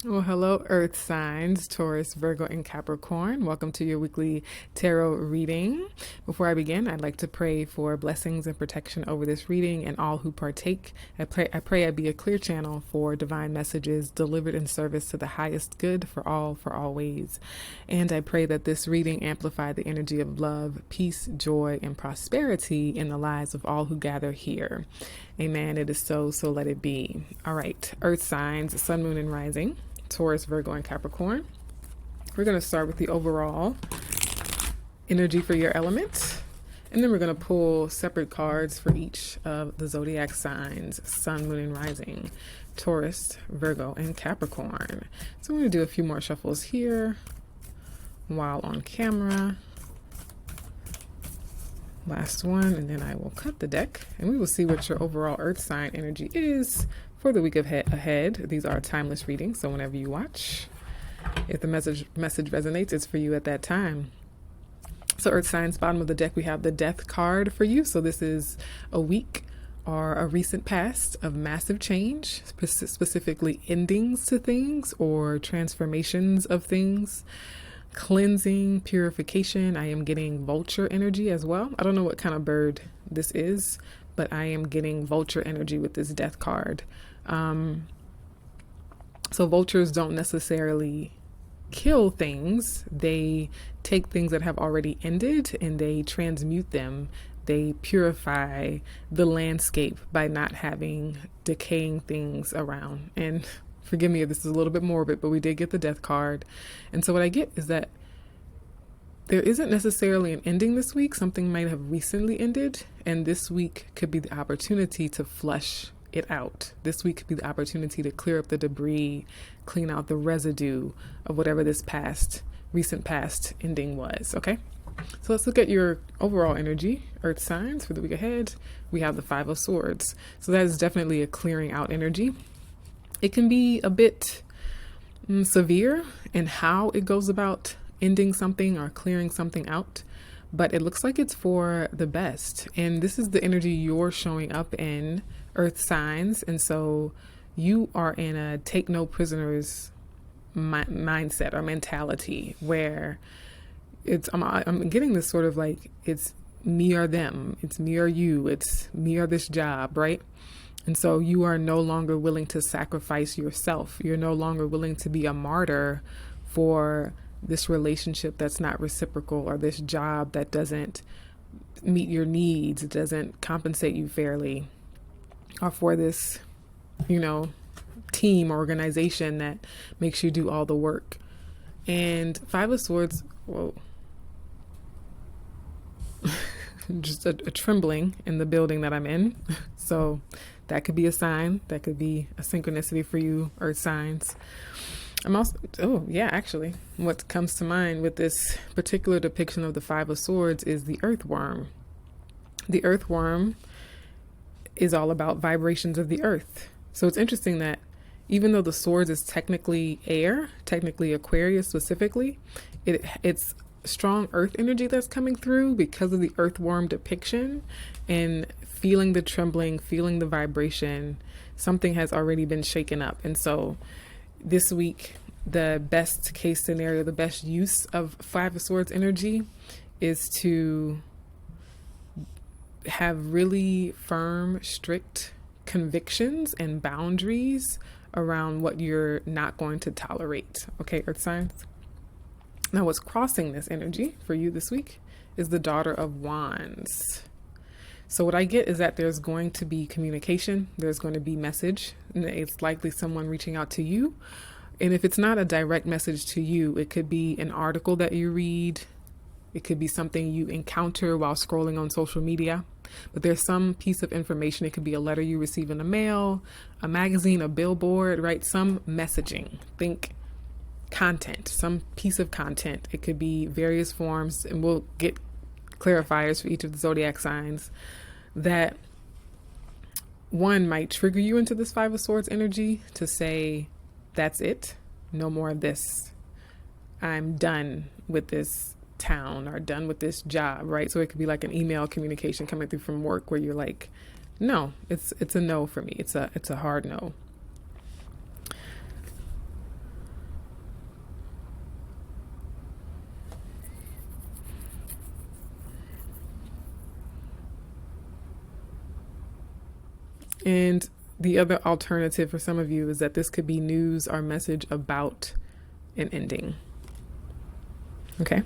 Well, hello, Earth signs, Taurus, Virgo, and Capricorn. Welcome to your weekly tarot reading. Before I begin, I'd like to pray for blessings and protection over this reading and all who partake. I pray I be a clear channel for divine messages delivered in service to the highest good for all, for always. And I pray that this reading amplify the energy of love, peace, joy, and prosperity in the lives of all who gather here. Amen. It is so let it be. All right, Earth signs, Sun, Moon, and Rising. Taurus, Virgo, and Capricorn. We're going to start with the overall energy for your element. And then we're going to pull separate cards for each of the zodiac signs, Sun, Moon, and Rising, Taurus, Virgo, and Capricorn. So I'm going to do a few more shuffles here while on camera. Last one, and then I will cut the deck, and we will see what your overall Earth sign energy is for the week ahead. These are timeless readings, so whenever you watch, if the message resonates, it's for you at that time. So Earth signs, bottom of the deck, we have the Death card for you. So this is a week or a recent past of massive change, specifically endings to things or transformations of things. Cleansing, purification. I am getting vulture energy as well. I don't know what kind of bird this is, but I am getting vulture energy with this Death card. So vultures don't necessarily kill things. They take things that have already ended and they transmute them. They purify the landscape by not having decaying things around. And forgive me if this is a little bit morbid, but we did get the Death card. And so what I get is that there isn't necessarily an ending this week. Something might have recently ended, and this week could be the opportunity to flush it out. This week could be the opportunity to clear up the debris, clean out the residue of whatever this recent past ending was, okay? So let's look at your overall energy, Earth signs, for the week ahead. We have the Five of Swords. So that is definitely a clearing out energy. It can be a bit severe in how it goes about ending something or clearing something out, but it looks like it's for the best. And this is the energy you're showing up in, Earth signs. And so you are in a take no prisoners mindset or mentality where I'm getting this sort of like it's me or them, it's me or you, it's me or this job, right? And so you are no longer willing to sacrifice yourself. You're no longer willing to be a martyr for this relationship that's not reciprocal or this job that doesn't meet your needs, doesn't compensate you fairly, or for this, team or organization that makes you do all the work. And Five of Swords, whoa. Just a trembling in the building that I'm in. So that could be a sign. That could be a synchronicity for you, Earth signs. I'm also, actually, what comes to mind with this particular depiction of the Five of Swords is the earthworm. The earthworm is all about vibrations of the earth. So it's interesting that even though the swords is technically air, technically Aquarius specifically, it's strong earth energy that's coming through because of the earthworm depiction, and feeling the trembling, feeling the vibration. Something has already been shaken up. And so this week, the best case scenario, the best use of Five of Swords energy is to have really firm, strict convictions and boundaries around what you're not going to tolerate. Okay, Earth signs? Now, what's crossing this energy for you this week is the Daughter of Wands. So what I get is that there's going to be communication. There's going to be message. And it's likely someone reaching out to you. And if it's not a direct message to you, it could be an article that you read. It could be something you encounter while scrolling on social media. But there's some piece of information. It could be a letter you receive in the mail, a magazine, a billboard, right? Some messaging. Think content, some piece of content. It could be various forms, and we'll get clarifiers for each of the zodiac signs, that one might trigger you into this Five of Swords energy to say, that's it, no more of this. I'm done with this town or done with this job, right? So it could be like an email communication coming through from work where you're like, no, it's a no for me. It's a hard no. And the other alternative for some of you is that this could be news or message about an ending. Okay.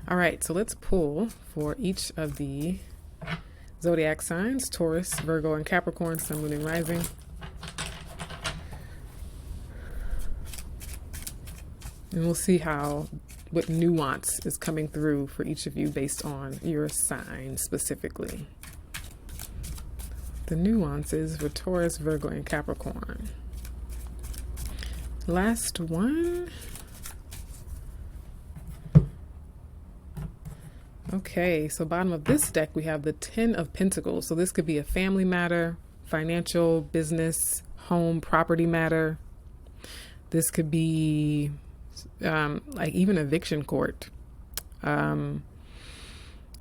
All right. So let's pull for each of the zodiac signs: Taurus, Virgo, and Capricorn, Sun, Moon, and Rising. And we'll see what nuance is coming through for each of you based on your sign specifically. The nuances for Taurus, Virgo, and Capricorn. Last one. Okay, so bottom of this deck, we have the 10 of Pentacles. So this could be a family matter, financial, business, home, property matter. This could be like even eviction court,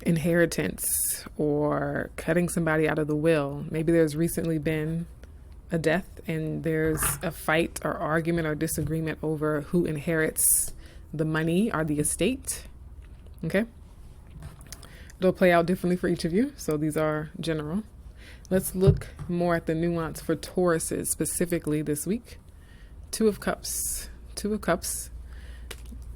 inheritance, or cutting somebody out of the will. Maybe there's recently been a death and there's a fight or argument or disagreement over who inherits the money or the estate. Okay. It'll play out differently for each of you. So these are general. Let's look more at the nuance for Tauruses specifically this week. Two of Cups.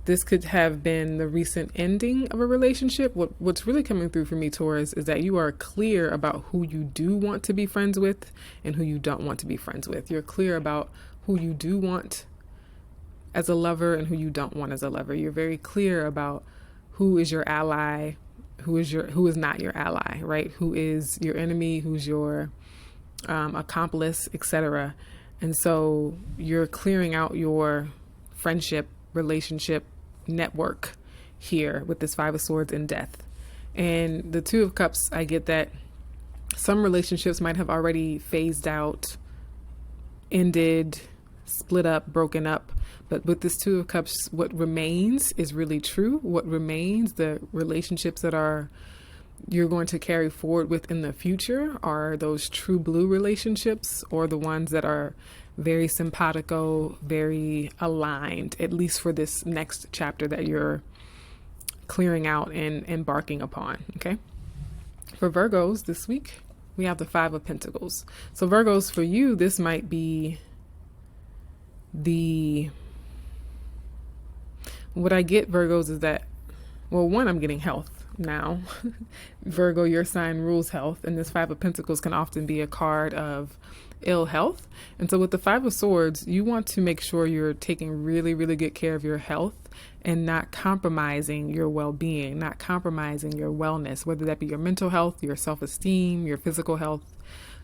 This could have been the recent ending of a relationship. What's really coming through for me, Taurus, is that you are clear about who you do want to be friends with and who you don't want to be friends with. You're clear about who you do want as a lover and who you don't want as a lover. You're very clear about who is your ally, who is not your ally, right? Who is your enemy, who's your accomplice, etc. And so you're clearing out your friendship, relationship, network here with this Five of Swords and Death. And the Two of Cups, I get that some relationships might have already phased out, ended, split up, broken up. But with this Two of Cups, what remains is really true. What remains, the relationships that you're going to carry forward with in the future, are those true blue relationships, or the ones that are very simpatico, very aligned, at least for this next chapter that you're clearing out and embarking upon. Okay. For Virgos this week, we have the Five of Pentacles. So Virgos, for you, this might be what I get, Virgos, is that, well, one, I'm getting health now. Virgo, your sign rules health, and this Five of Pentacles can often be a card of ill health. And so with the Five of Swords, you want to make sure you're taking really, really good care of your health and not compromising your well-being, not compromising your wellness, whether that be your mental health, your self-esteem, your physical health,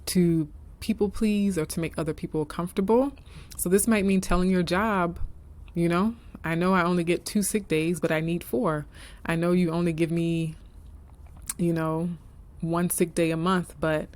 to people please or to make other people comfortable. So this might mean telling your job, I know I only get 2 sick days, but I need 4. I know you only give me, 1 sick day a month, but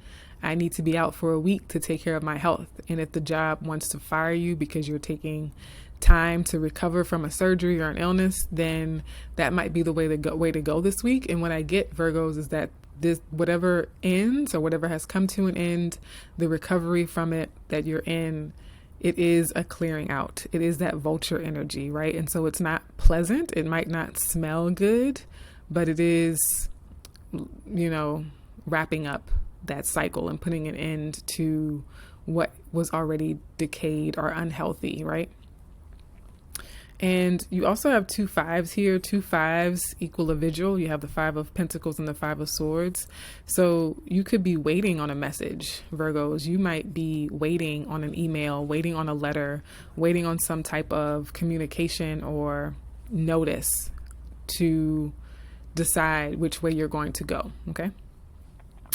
I need to be out for a week to take care of my health. And if the job wants to fire you because you're taking time to recover from a surgery or an illness, then that might be the way to go this week. And what I get, Virgos, is that this, whatever ends or whatever has come to an end, the recovery from it that you're in, it is a clearing out. It is that vulture energy, right? And so it's not pleasant. It might not smell good, but it is, wrapping up that cycle and putting an end to what was already decayed or unhealthy, right? And you also have 2 5s here. 2 5s equal a vigil. You have the Five of Pentacles and the Five of Swords. So you could be waiting on a message, Virgos. You might be waiting on an email, waiting on a letter, waiting on some type of communication or notice to decide which way you're going to go, okay?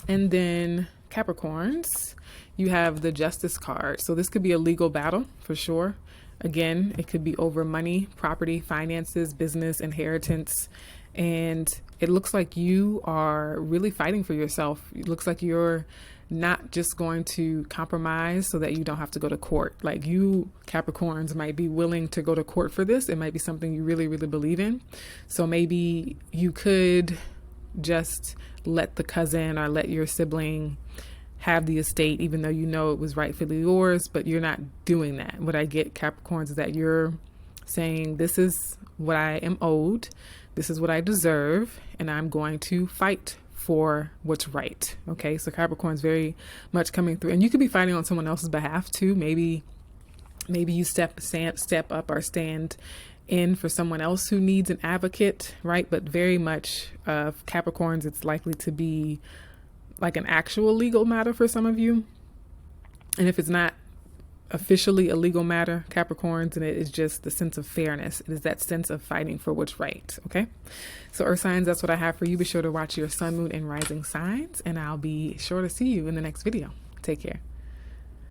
And then Capricorns, you have the Justice card. So this could be a legal battle for sure. Again, it could be over money, property, finances, business, inheritance. And it looks like you are really fighting for yourself. It looks like you're not just going to compromise so that you don't have to go to court. Like you, Capricorns, might be willing to go to court for this. It might be something you really, really believe in. So maybe you could just let the cousin or let your sibling have the estate, even though you know it was rightfully yours, but you're not doing that. What I get, Capricorns, is that you're saying, this is what I am owed, this is what I deserve, and I'm going to fight for what's right. Okay, so Capricorn's very much coming through, and you could be fighting on someone else's behalf too. Maybe you step up or stand in for someone else who needs an advocate, right? But very much Capricorns, it's likely to be like an actual legal matter for some of you. And if it's not officially a legal matter, Capricorns, and it is just the sense of fairness. It is that sense of fighting for what's right. Okay. So Earth signs, that's what I have for you. Be sure to watch your sun, moon, and rising signs, and I'll be sure to see you in the next video. Take care.